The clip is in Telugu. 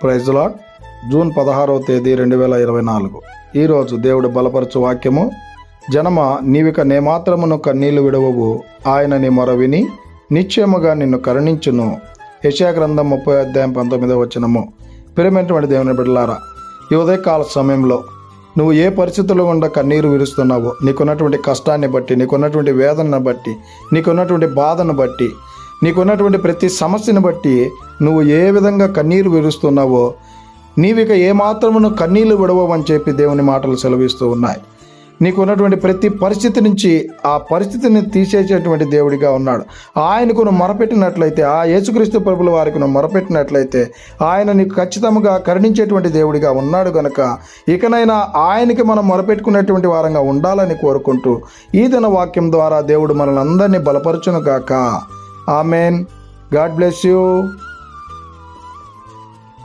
Praise lord. జూన్ 16వ తేదీ 2024. ఈరోజు దేవుడు బలపరచు వాక్యము. జనమ, నీవిక నేమాత్రమును కన్నీళ్లు విడవవు, ఆయన నీ మొర విని నిశ్చయముగా నిన్ను కరుణించును. యెషయా గ్రంథం 30:19. ప్రియమైనటువంటి దేవుని బిడ్డలారా, ఈ ఉదయకాల సమయంలో నువ్వు ఏ పరిస్థితుల్లో గుండా కన్నీరు విరుస్తున్నావో, నీకున్నటువంటి కష్టాన్ని బట్టి, నీకున్నటువంటి వేదనను బట్టి, నీకున్నటువంటి బాధను బట్టి, నీకున్నటువంటి ప్రతి సమస్యను బట్టి నువ్వు ఏ విధంగా కన్నీరు విరుస్తున్నావో, నీవిక ఏమాత్రమును కన్నీళ్లు విడవని చెప్పి దేవుని మాటలు సెలవిస్తూ ఉన్నాయి. నీకున్నటువంటి ప్రతి పరిస్థితి నుంచి ఆ పరిస్థితిని తీసేసేటువంటి దేవుడిగా ఉన్నాడు. ఆయనకు నువ్వు మొరపెట్టినట్లయితే, ఆ యేసుక్రీస్తు ప్రభుల వారికి నువ్వు మొరపెట్టినట్లయితే ఆయన నీకు ఖచ్చితంగా కరుణించేటువంటి దేవుడిగా ఉన్నాడు. కనుక ఇకనైనా ఆయనకి మనం మొరపెట్టుకునేటువంటి వారంగా ఉండాలని కోరుకుంటూ ఈ దిన వాక్యం ద్వారా దేవుడు మనల్ని అందరినీ బలపరచును గాక. ఆమెన్. God bless you.